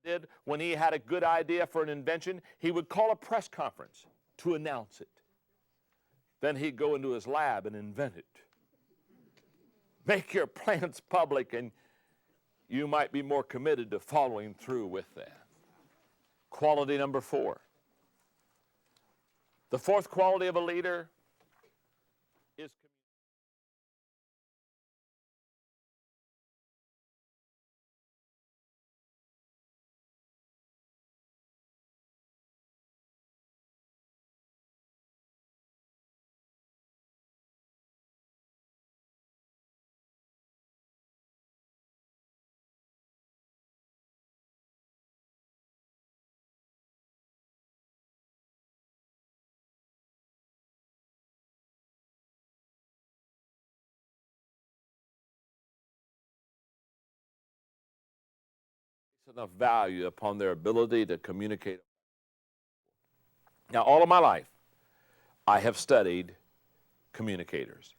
Did when he had a good idea for an invention, he would call a press conference to announce it. Then he'd go into his lab and invent it. Make your plans public, and you might be more committed to following through with that. Quality number 4. The fourth quality of a leader is enough value upon their ability to communicate. Now, all of my life, I have studied communicators.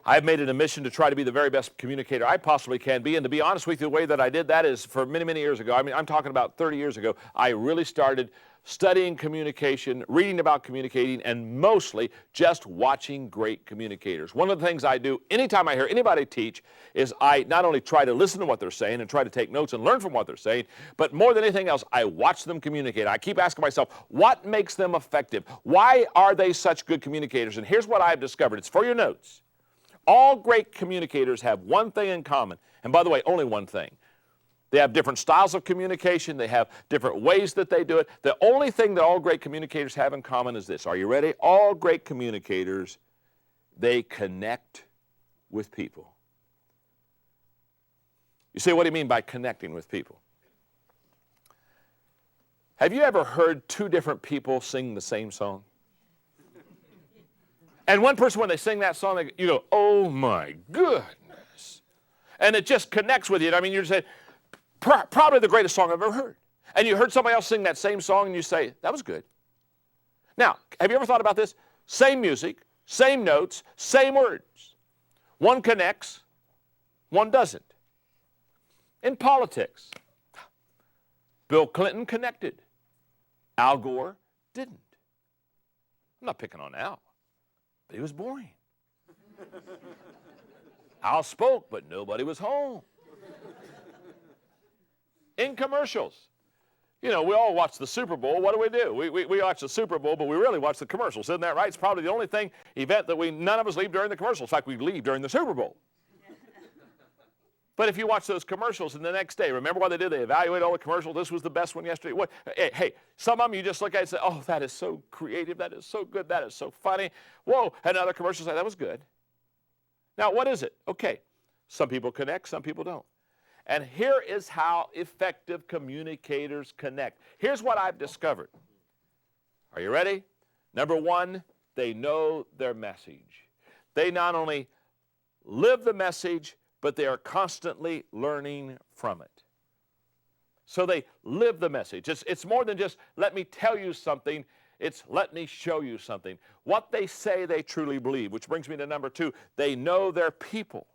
I've made it a mission to try to be the very best communicator I possibly can be. And to be honest with you, the way that I did that is for many, many years ago. I mean, I'm talking about 30 years ago. I really started studying communication, reading about communicating, and mostly just watching great communicators. One of the things I do anytime I hear anybody teach is I not only try to listen to what they're saying and try to take notes and learn from what they're saying, but more than anything else, I watch them communicate. I keep asking myself, what makes them effective? Why are they such good communicators? And here's what I've discovered. It's for your notes. All great communicators have one thing in common. And by the way, only one thing. They have different styles of communication. They have different ways that they do it. The only thing that all great communicators have in common is this. Are you ready? All great communicators, they connect with people. You say, what do you mean by connecting with people? Have you ever heard two different people sing the same song? And one person, when they sing that song, you go, oh my goodness. And it just connects with you. I mean, you're saying, probably the greatest song I've ever heard. And you heard somebody else sing that same song and you say, that was good. Now, have you ever thought about this? Same music, same notes, same words. One connects, one doesn't. In politics, Bill Clinton connected. Al Gore didn't. I'm not picking on Al. But he was boring. Al spoke, but nobody was home. In commercials, you know, we all watch the Super Bowl. What do? We watch the Super Bowl, but we really watch the commercials. Isn't that right? It's probably the only event that none of us leave during the commercials. In fact, we leave during the Super Bowl. But if you watch those commercials and the next day, remember what they did? They evaluate all the commercials. This was the best one yesterday. What? Hey, some of them you just look at and say, oh, that is so creative. That is so good. That is so funny. Whoa. And other commercials say, that was good. Now, what is it? Okay. Some people connect, some people don't. And here is how effective communicators connect. Here's what I've discovered. Are you ready? Number one, they know their message. They not only live the message, but they are constantly learning from it. So they live the message. It's more than just, let me tell you something. It's, let me show you something. What they say they truly believe, which brings me to number two. They know their people.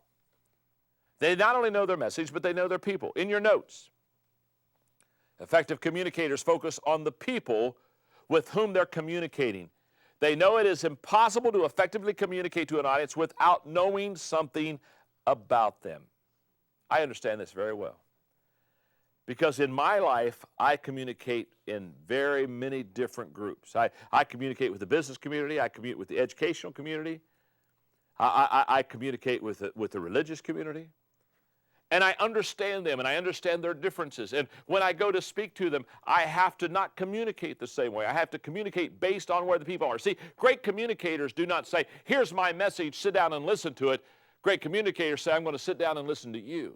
They not only know their message, but they know their people. In your notes, effective communicators focus on the people with whom they're communicating. They know it is impossible to effectively communicate to an audience without knowing something about them. I understand this very well. Because in my life, I communicate in very many different groups. I communicate with the business community. I communicate with the educational community. I communicate with the religious community. And I understand them, and I understand their differences. And when I go to speak to them, I have to not communicate the same way. I have to communicate based on where the people are. See, great communicators do not say, here's my message, sit down and listen to it. Great communicators say, I'm going to sit down and listen to you.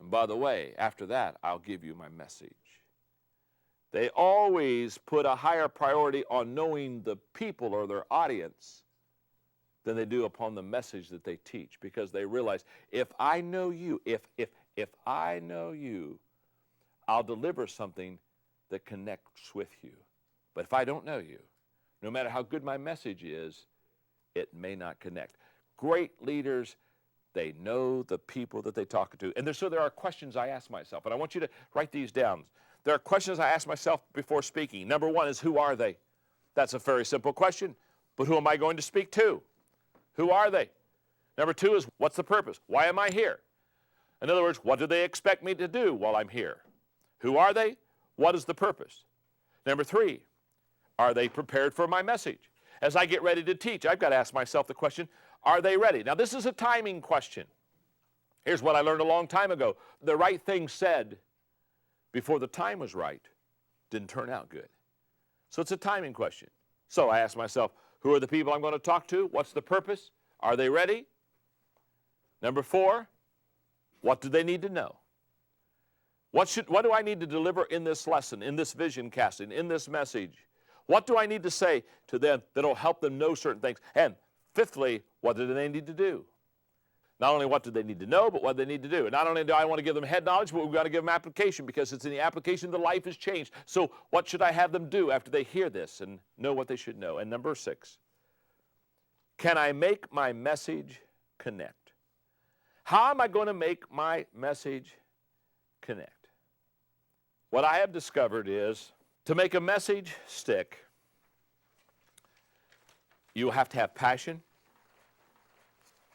And by the way, after that, I'll give you my message. They always put a higher priority on knowing the people or their audience than they do upon the message that they teach, because they realize, if I know you, if I know you, I'll deliver something that connects with you. But if I don't know you, no matter how good my message is, it may not connect. Great leaders They know the people that they talk to. And so there are questions I ask myself, and I want you to write these down. There are questions I ask myself before speaking. Number one is, who are they? That's a very simple question. But who am I going to speak to? Who are they? Number two is, what's the purpose? Why am I here? In other words, what do they expect me to do while I'm here? Who are they? What is the purpose? Number three, are they prepared for my message? As I get ready to teach, I've got to ask myself the question, are they ready? Now, this is a timing question. Here's what I learned a long time ago. The right thing said before the time was right didn't turn out good. So it's a timing question. So I ask myself, who are the people I'm going to talk to? What's the purpose? Are they ready? Number four, what do they need to know? What do I need to deliver in this lesson, in this vision casting, in this message? What do I need to say to them that will help them know certain things? And fifthly, what do they need to do? Not only what do they need to know, but what they need to do. And not only do I want to give them head knowledge, but we've got to give them application, because it's in the application that life is changed. So what should I have them do after they hear this and know what they should know? And number six, can I make my message connect? How am I going to make my message connect? What I have discovered is, to make a message stick, you have to have passion.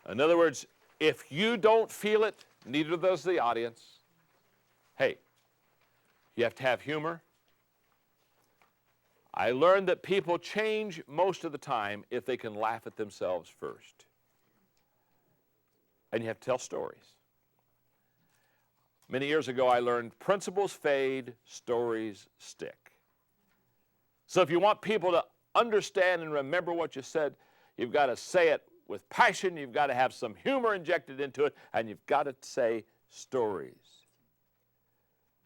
In other words, if you don't feel it, neither does the audience. Hey, you have to have humor. I learned that people change most of the time if they can laugh at themselves first. And you have to tell stories. Many years ago, I learned principles fade, stories stick. So if you want people to understand and remember what you said, you've got to say it with passion, you've got to have some humor injected into it, and you've got to say stories.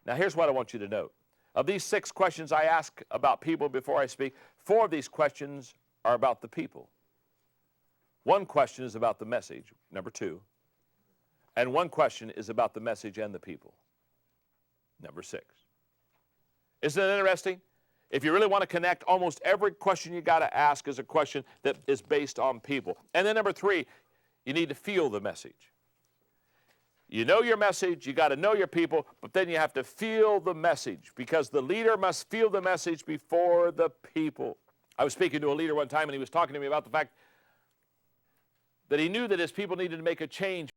Now here's what I want you to note. Of these 6 questions I ask about people before I speak, 4 of these questions are about the people. 1 question is about the message, number 2. And 1 question is about the message and the people, number 6. Isn't it interesting? If you really want to connect, almost every question you got to ask is a question that is based on people. And then number 3, you need to feel the message. You know your message, you got to know your people, but then you have to feel the message, because the leader must feel the message before the people. I was speaking to a leader one time, and he was talking to me about the fact that he knew that his people needed to make a change.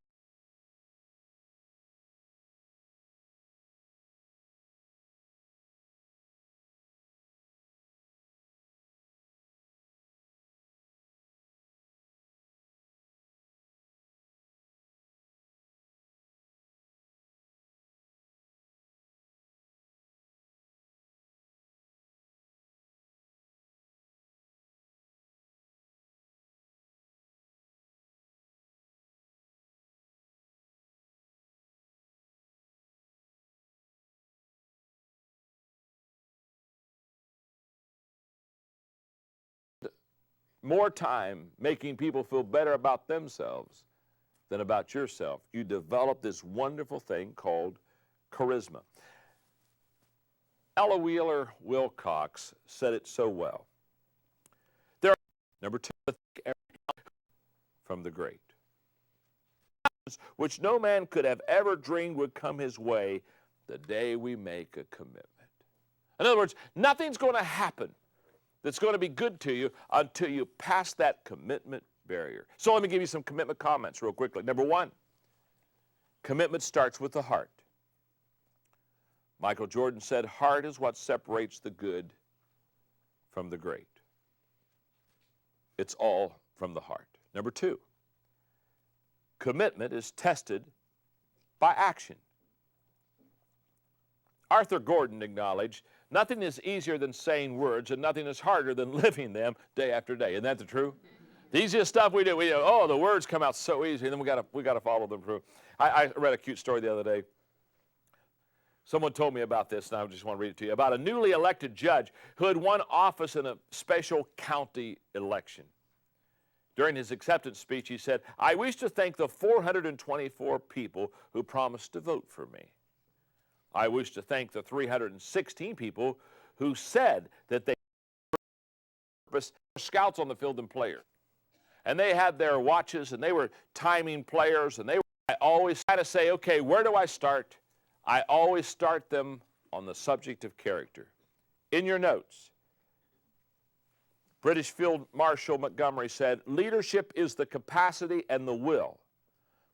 More time making people feel better about themselves than about yourself. You develop this wonderful thing called charisma. Ella Wheeler Wilcox said it so well. Number 2, from the great, which no man could have ever dreamed would come his way the day we make a commitment. In other words, nothing's going to happen that's going to be good to you until you pass that commitment barrier. So let me give you some commitment comments real quickly. Number 1, commitment starts with the heart. Michael Jordan said, heart is what separates the good from the great. It's all from the heart. Number 2, commitment is tested by action. Arthur Gordon acknowledged, nothing is easier than saying words, and nothing is harder than living them day after day. Isn't that the truth? The easiest stuff we do, oh, the words come out so easy, and then we got to follow them through. I read a cute story the other day. Someone told me about this, and I just want to read it to you, about a newly elected judge who had won office in a special county election. During his acceptance speech, he said, I wish to thank the 424 people who promised to vote for me. I wish to thank the 316 people who said that they were scouts on the field and players. and they had their watches, and they were timing players, and I always try to say, okay, where do I start? I always start them on the subject of character. In your notes, British Field Marshal Montgomery said, leadership is the capacity and the will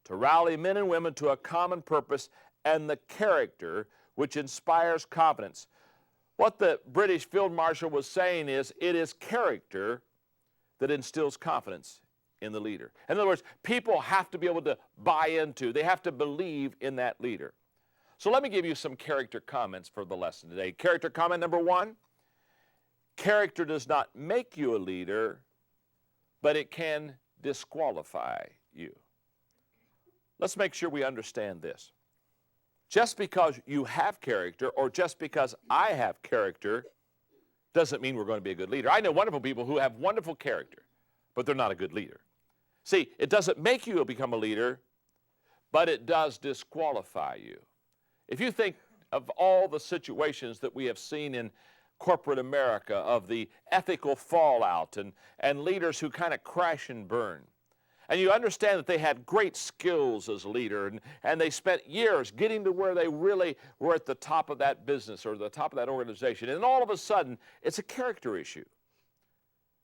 to rally men and women to a common purpose and the character which inspires confidence. What the British Field Marshal was saying is, it is character that instills confidence in the leader. In other words, people have to be able to buy into, they have to believe in that leader. So let me give you some character comments for the lesson today. Character comment number 1, character does not make you a leader, but it can disqualify you. Let's make sure we understand this. Just because you have character, or just because I have character, doesn't mean we're going to be a good leader. I know wonderful people who have wonderful character, but they're not a good leader. See, it doesn't make you become a leader, but it does disqualify you. If you think of all the situations that we have seen in corporate America, of the ethical fallout and leaders who kind of crash and burn, and you understand that they had great skills as a leader, and they spent years getting to where they really were at the top of that business or the top of that organization, and all of a sudden it's a character issue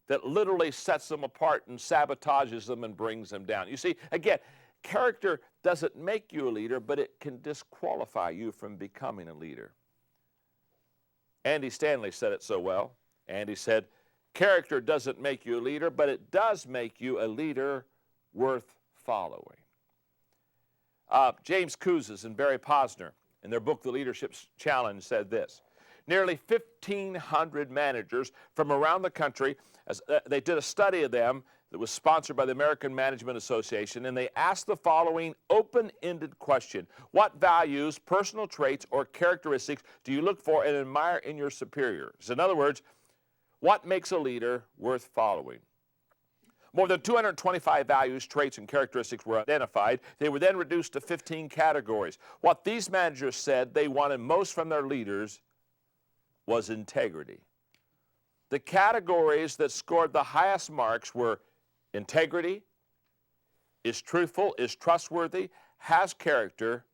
that literally sets them apart and sabotages them and brings them down. You see, again, character doesn't make you a leader, but it can disqualify you from becoming a leader. Andy Stanley said it so well. Andy said, character doesn't make you a leader, but it does make you a leader worth following. James Kouzes and Barry Posner, in their book, The Leadership Challenge, said this: nearly 1,500 managers from around the country, they did a study of them that was sponsored by the American Management Association, and they asked the following open-ended question: what values, personal traits, or characteristics do you look for and admire in your superiors? In other words, what makes a leader worth following? More than 225 values, traits, and characteristics were identified. They were then reduced to 15 categories. What these managers said they wanted most from their leaders was integrity. The categories that scored the highest marks were integrity, is truthful, is trustworthy, has character,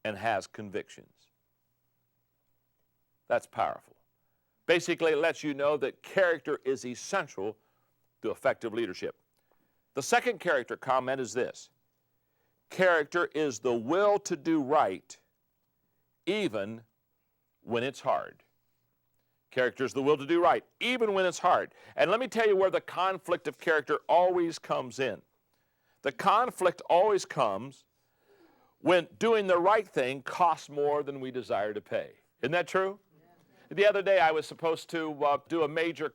and has convictions. That's powerful. Basically, it lets you know that character is essential to effective leadership. The second character comment is this: character is the will to do right, even when it's hard. Character is the will to do right, even when it's hard. And let me tell you where the conflict of character always comes in. The conflict always comes when doing the right thing costs more than we desire to pay. Isn't that true? The other day I was supposed to do a major